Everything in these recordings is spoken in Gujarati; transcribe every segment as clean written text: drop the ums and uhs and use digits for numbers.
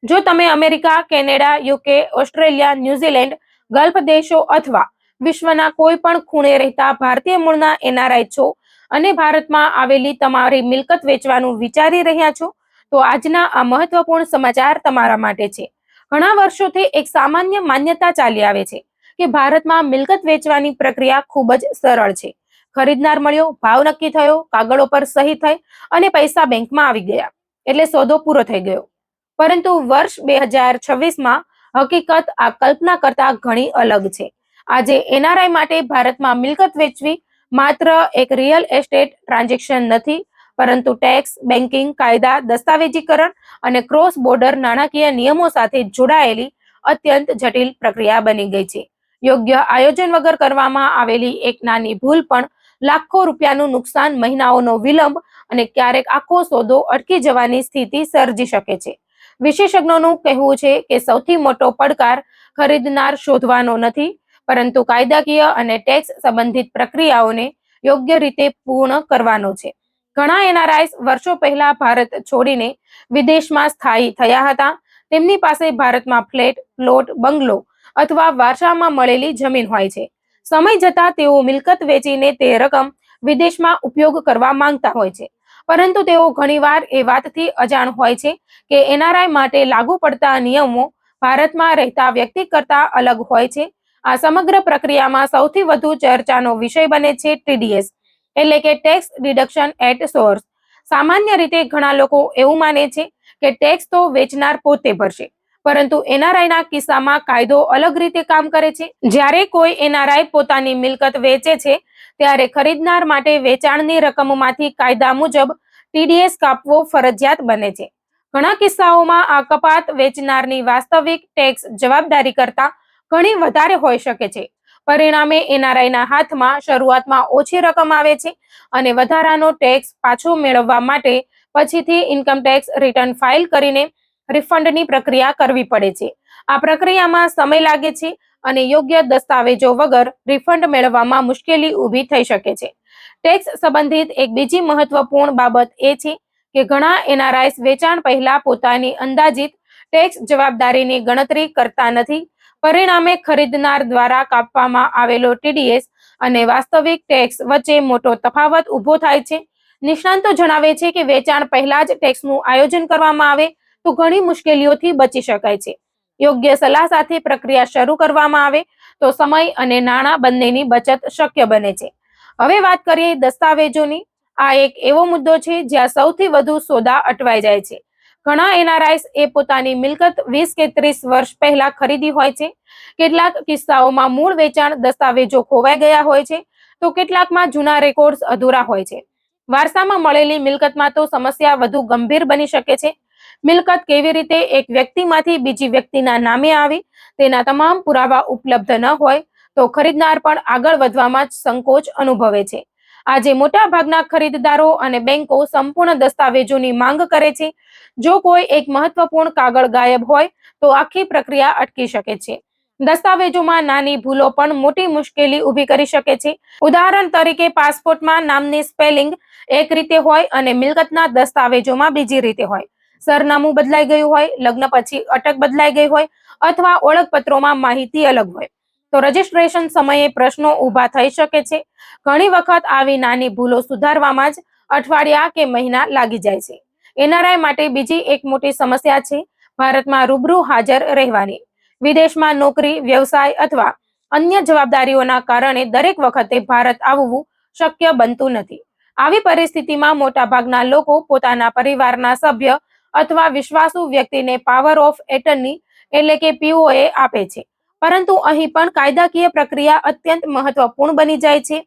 જો તમે America, Canada, UK, Australia, New Zealand, gulf દેશો અથવા વિશ્વના કોઈ પણ ખૂણે રહેતા ભારતીય મૂળના એનઆરઆઈ છો અને ભારતમાં આવેલી તમારી મિલકત વેચવાનું વિચારી રહ્યા છો, તો આજના આ મહત્વપૂર્ણ સમાચાર તમારા માટે છે. ઘણા વર્ષોથી એક સામાન્ય માન્યતા ચાલી આવે છે કે ભારતમાં મિલકત વેચવાની પ્રક્રિયા ખૂબ જ સરળ છે. ખરીદનાર મળ્યો, ભાવ નક્કી થયો, કાગળો પર સહી થઈ અને પૈસા બેંકમાં આવી ગયા એટલે સોદો પૂરો થઈ ગયો. પરંતુ વર્ષ 2026માં હકીકત આ કલ્પના કરતા ઘણી અલગ છે. આજે એનઆરઆઈ માટે ભારતમાં મિલકત વેચવી માત્ર એક રિયલ એસ્ટેટ ટ્રાન્ઝેક્શન નથી, પરંતુ ટેક્સ, બેન્કિંગ, કાયદા, દસ્તાવેજીકરણ અને ક્રોસ બોર્ડર નાણાકીય નિયમો સાથે જોડાયેલી અત્યંત જટિલ પ્રક્રિયા બની ગઈ છે. યોગ્ય આયોજન વગર કરવામાં આવેલી એક નાની ભૂલ પણ લાખો રૂપિયાનું નુકસાન, મહિનાઓનો વિલંબ અને ક્યારેક આખો સોદો અટકી જવાની સ્થિતિ સર્જી શકે છે. વિશેષજ્ઞોનું કહેવું છે કે સૌથી મોટો પડકાર ખરીદનાર શોધવાનો નથી, પરંતુ કાયદાકીય અને ટેક્સ સંબંધિત પ્રક્રિયાઓને યોગ્ય રીતે પૂર્ણ કરવાનો છે. ઘણા એનઆરઆઈ વર્ષો પહેલા ભારત છોડીને વિદેશમાં સ્થાયી થયા હતા. તેમની પાસે ભારતમાં ફ્લેટ, પ્લોટ, બંગલો અથવા વારસામાં મળેલી જમીન હોય છે. સમય જતાં તેઓ મિલકત વેચીને તે રકમ વિદેશમાં ઉપયોગ કરવા માંગતા હોય છે, પરંતુ તેઓ ઘણીવાર એ વાતથી અજાણ હોય છે કે એનઆરઆઈ માટે લાગુ પડતા નિયમો ભારતમાં રહેતા વ્યક્તિ કરતા અલગ હોય છે. આ સમગ્ર પ્રક્રિયામાં સૌથી વધુ ચર્ચાનો વિષય બને છે ટીડીએસ, એટલે કે ટેક્સ ડિડક્શન એટ સોર્સ. સામાન્ય રીતે ઘણા લોકો એવું માને છે કે ટેક્સ તો વેચનાર પોતે ભરશે, પરંતુ એનઆરઆઈના કિસ્સામાં કાયદો અલગ રીતે કામ કરે છે. જ્યારે કોઈ એનઆરઆઈ પોતાની મિલકત વેચે છે, ત્યારે ખરીદનાર માટે વેચાણની રકમમાંથી કાયદા મુજબ ટીડીએસ કાપવો ફરજિયાત બને છે. ઘણા કિસ્સાઓમાં આ કપાત વેચનારની વાસ્તવિક ટેક્સ જવાબદારી કરતાં ઘણી વધારે હોઈ શકે છે. પરિણામે એનઆરઆઈના હાથમાં શરૂઆતમાં ઓછી રકમ આવે છે અને વધારાનો ટેક્સ પાછો મેળવવા માટે પછીથી ઇન્કમ ટેક્સ રિટર્ન ફાઇલ કરીને રિફંડની પ્રક્રિયા કરવી પડે છે. આ પ્રક્રિયામાં સમય લાગે છે અને યોગ્ય દસ્તાવેજો વગર રિફંડ મેળવવામાં મુશ્કેલી ઊભી થઈ શકે છે. ટેક્સ સંબંધિત એક બીજી મહત્વપૂર્ણ બાબત એ છે કે ઘણા એનઆરઆઈ વેચાણ પહેલા પોતાની અંદાજિત ટેક્સ જવાબદારીની ગણતરી કરતા નથી. પરિણામે ખરીદનાર દ્વારા કાપવામાં આવેલો ટીડીએસ અને વાસ્તવિક ટેક્સ વચ્ચે મોટો તફાવત ઊભો થાય છે. નિષ્ણાતો જણાવે છે કે વેચાણ પહેલા જ ટેક્સનું આયોજન કરવામાં આવે તો ઘણી મુશ્કેલીઓથી બચી શકાય છે. યોગ્ય સલાહ સાથે પ્રક્રિયા શરૂ કરવામાં આવે તો સમય અને નાણાં બંનેની બચત શક્ય બને છે. હવે વાત કરીએ દસ્તાવેજોની. આ એક એવો મુદ્દો છે જ્યાં સૌથી વધુ સોદા અટવાઈ જાય છે. ઘણા એનઆરઆઈ એ પોતાની મિલકત 20 કે 30 વર્ષ પહેલા ખરીદી હોય છે. કેટલાક કિસ્સાઓમાં મૂળ વેચાણ દસ્તાવેજો ખોવાઈ ગયા હોય છે, તો કેટલાકમાં જૂના રેકોર્ડ્સ અધૂરા હોય છે. વારસામાં મળેલી મિલકતમાં તો સમસ્યા વધુ ગંભીર બની શકે છે. મિલકત કેવી રીતે એક વ્યક્તિમાંથી બીજી વ્યક્તિના નામે આવી તેના તમામ પુરાવા ઉપલબ્ધ ન હોય તો ખરીદનાર પણ આગળ વધવામાં જ સંકોચ અનુભવે છે. આજે મોટા ભાગના ખરીદદારો અને બેંકો સંપૂર્ણ દસ્તાવેજોની માંગ કરે છે. જો કોઈ એક મહત્વપૂર્ણ કાગળ ગાયબ હોય તો આખી પ્રક્રિયા અટકી શકે છે. દસ્તાવેજોમાં નાની ભૂલો પણ મોટી મુશ્કેલી ઊભી કરી શકે છે. ઉદાહરણ તરીકે, પાસપોર્ટમાં નામની સ્પેલિંગ એક રીતે હોય અને મિલકતના દસ્તાવેજોમાં બીજી રીતે હોય. સરનામું બદલાઈ ગયું હોય, લગ્ન પછી અટક બદલાઈ ગઈ હોય અથવા ઓળખપત્રોમાં માહિતી અલગ હોય, તો રજીસ્ટ્રેશન સમયે પ્રશ્નો ઊભા થઈ શકે છે. ઘણી વખત આવી નાની ભૂલો સુધારવામાં જ અઠવાડિયા કે મહિના લાગી જાય છે. એનઆરઆઈ માટે બીજી એક મોટી સમસ્યા છે ભારતમાં રૂબરૂ હાજર રહેવાની. વિદેશમાં નોકરી, વ્યવસાય અથવા અન્ય જવાબદારીઓના કારણે દરેક વખતે ભારત આવવું શક્ય બનતું નથી. આવી પરિસ્થિતિમાં મોટાભાગના લોકો પોતાના પરિવારના સભ્ય અથવા વિશ્વાસુ વ્યક્તિને પાવર ઓફ એટર્ની એટલે કે પીઓએ આપે છે. પરંતુ અહીં પણ કાયદાકીય પ્રક્રિયા અત્યંત મહત્વપૂર્ણ બની જાય છે.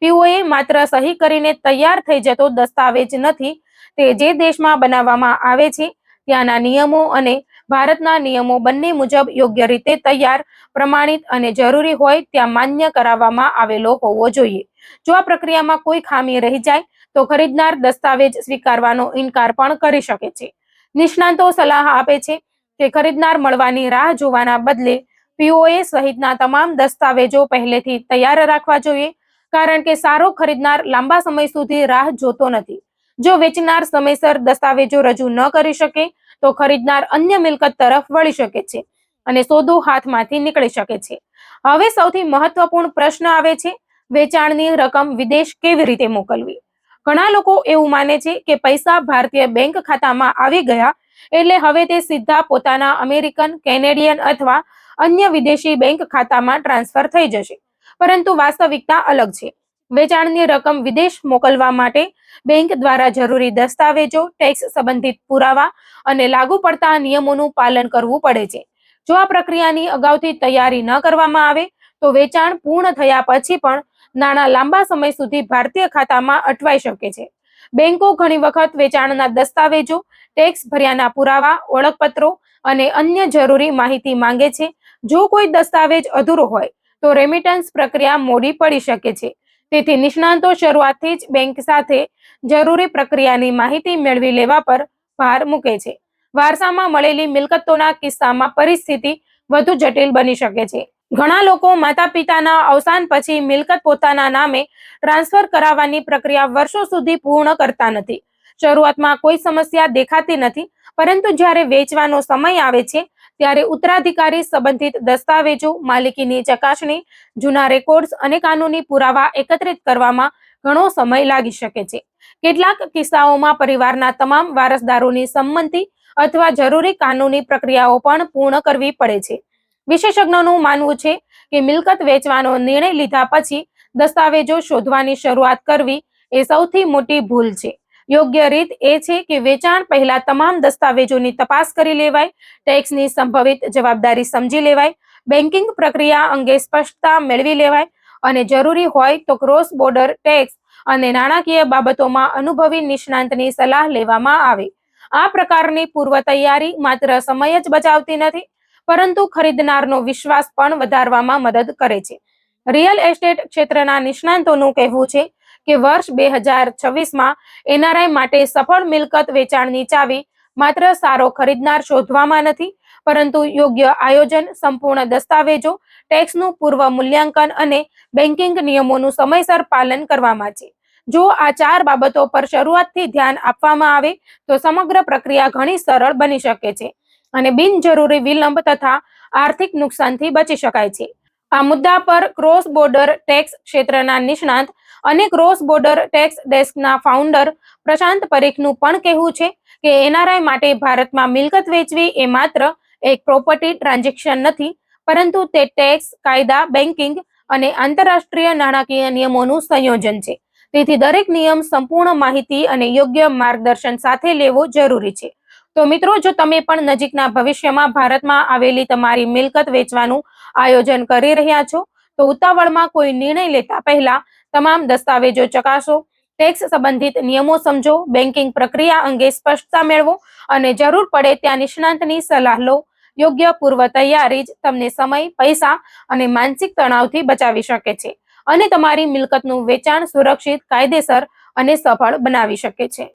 પીઓએ માત્ર સહી કરીને તૈયાર થઈ જતો દસ્તાવેજ નથી, તે જે દેશમાં બનાવવામાં આવે છે ત્યાંના નિયમો અને ભારતના નિયમો બંને મુજબ યોગ્ય રીતે તૈયાર, પ્રમાણિત અને જરૂરી હોય ત્યાં માન્ય કરાવવામાં આવેલો હોવો જોઈએ. જો આ પ્રક્રિયામાં કોઈ ખામી રહી જાય તો ખરીદનાર દસ્તાવેજ સ્વીકારવાનો ઇનકાર પણ કરી શકે છે. નિષ્ણાતો સલાહ આપે છે કે ખરીદનાર મળવાની રાહ જોવાના બદલે પીઓએ સહિતના તમામ દસ્તાવેજો પહેલેથી તૈયાર રાખવા જોઈએ, કારણ કે સારો ખરીદનાર લાંબા સમય સુધી રાહ જોતો નથી. જો વેચનાર સમયસર દસ્તાવેજો રજૂ ન કરી શકે તો ખરીદનાર અન્ય મિલકત તરફ વળી શકે છે અને સોદો હાથમાંથી નીકળી શકે છે. હવે સૌથી મહત્વપૂર્ણ પ્રશ્ન આવે છે, વેચાણની રકમ વિદેશ કેવી રીતે મોકલવી? ઘણા લોકો એવું માને છે કે પૈસા ભારતીય બેંક ખાતામાં આવી ગયા એટલે હવે તે સીધા પોતાના અમેરિકન, કેનેડિયન અથવા અન્ય વિદેશી બેંક ખાતામાં ટ્રાન્સફર થઈ જશે. પરંતુ વાસ્તવિકતા અલગ છે. વેચાણની રકમ વિદેશ મોકલવા માટે બેંક દ્વારા જરૂરી દસ્તાવેજો, ટેક્સ સંબંધિત પુરાવા અને લાગુ પડતા નિયમોનું પાલન કરવું પડે છે. જો આ પ્રક્રિયાની અગાઉથી તૈયારી ન કરવામાં આવે તો વેચાણ પૂર્ણ થયા પછી પણ નાણાં લાંબા સમય સુધી ભારતીય ખાતામાં અટવાઈ શકે છે. બેંકો ઘણી વખત વેચાણના દસ્તાવેજો, ટેક્સ ભર્યાના પુરાવા, ઓળખપત્રો અને અન્ય જરૂરી માહિતી માંગે છે. જો કોઈ દસ્તાવેજ અધૂરો હોય તો રેમિટન્સ પ્રક્રિયા મોડી પડી શકે છે. તેથી નિષ્ણાતો શરૂઆતથી જ બેંક સાથે જરૂરી પ્રક્રિયાની માહિતી મેળવી લેવા પર ભાર મૂકે છે. વારસામાં મળેલી મિલકતોના કિસ્સામાં પરિસ્થિતિ વધુ જટિલ બની શકે છે. ઘણા લોકો માતા પિતાના અવસાન પછી મિલકત પોતાના નામે ટ્રાન્સફર કરાવવાની પ્રક્રિયા વર્ષો સુધી પૂર્ણ કરતા નથી. શરૂઆતમાં કોઈ સમસ્યા દેખાતી નથી, પરંતુ જ્યારે વેચવાનો સમય આવે છે ત્યારે ઉત્તરાધિકારી સંબંધિત દસ્તાવેજો, માલિકીની ચકાસણી, જૂના રેકોર્ડ્સ અને કાનૂની પુરાવા એકત્રિત કરવામાં ઘણો સમય લાગી શકે છે. કેટલાક કિસ્સાઓમાં પરિવારના તમામ વારસદારોની સંમતિ અથવા જરૂરી કાનૂની પ્રક્રિયાઓ પણ પૂર્ણ કરવી પડે છે. વિશેષજ્ઞોનું માનવું છે કે મિલકત વેચવાનો નિર્ણય લીધા પછી દસ્તાવેજો શોધવાની શરૂઆત કરવી એ સૌથી મોટી ભૂલ છે. યોગ્ય રીત એ છે કે વેચાણ પહેલા તમામ દસ્તાવેજોની તપાસ કરી લેવાય, ટેક્સની સંભવિત જવાબદારી સમજી લેવાય, બેન્કિંગ પ્રક્રિયા અંગે સ્પષ્ટતા મેળવી લેવાય અને જરૂરી હોય તો ક્રોસ બોર્ડર ટેક્સ અને નાણાકીય બાબતોમાં અનુભવી નિષ્ણાંતની સલાહ લેવામાં આવે. આ પ્રકારની પૂર્વ તૈયારી માત્ર સમય જ બચાવતી નથી, પરંતુ ખરીદનારનો વિશ્વાસ પણ વધારવામાં મદદ કરે છે. રિયલ એસ્ટેટ ક્ષેત્રના નિષ્ણાંતોનું કહેવું છે કે વર્ષ 2026માં એનઆરઆઈ માટે સફળ મિલકત વેચાણની ચાવી માત્ર સારો ખરીદનાર શોધવામાં નથી, પરંતુ યોગ્ય આયોજન, સંપૂર્ણ દસ્તાવેજો, ટેક્સનું પૂર્વ મૂલ્યાંકન અને બેન્કિંગ નિયમોનું સમયસર પાલન કરવામાં છે. જો આ 4 બાબતો પર શરૂઆતથી ધ્યાન આપવામાં આવે તો સમગ્ર પ્રક્રિયા ઘણી સરળ બની શકે છે અને બિનજરૂરી વિલંબ તથા આર્થિક નુકસાનથી બચી શકાય છે. આ મુદ્દા પર ક્રોસ બોર્ડર ટેક્સ ક્ષેત્રના નિષ્ણાંત અને ક્રોસ બોર્ડર ટેક્સ ડેસ્કના ફાઉન્ડર પ્રશાંત પરીખનું પણ કહેવું છે કે એનઆરઆઈ માટે ભારતમાં મિલકત વેચવી એ માત્ર એક પ્રોપર્ટી ટ્રાન્ઝેક્શન નથી, પરંતુ તે ટેક્સ, કાયદા, બેન્કિંગ અને આંતરરાષ્ટ્રીય નાણાકીય નિયમોનું સંયોજન છે. તેથી દરેક નિયમ, સંપૂર્ણ માહિતી અને યોગ્ય માર્ગદર્શન સાથે લેવો જરૂરી છે. તો મિત્રો, જો તમે પણ નજીકના ભવિષ્યમાં ભારતમાં આવેલી તમારી મિલકત વેચવાનું આયોજન કરી રહ્યા છો તો ઉતાવળમાં કોઈ નિર્ણય લેતા પહેલા તમામ દસ્તાવેજો ચકાસો, ટેક્સ સંબંધિત નિયમો સમજો, બેન્કિંગ પ્રક્રિયા અંગે સ્પષ્ટતા મેળવો અને જરૂર પડે ત્યાં નિષ્ણાંતની સલાહ લો. યોગ્ય પૂર્વ તૈયારી જ તમને સમય, પૈસા અને માનસિક તણાવથી બચાવી શકે છે અને તમારી મિલકતનું વેચાણ સુરક્ષિત, કાયદેસર અને સફળ બનાવી શકે છે.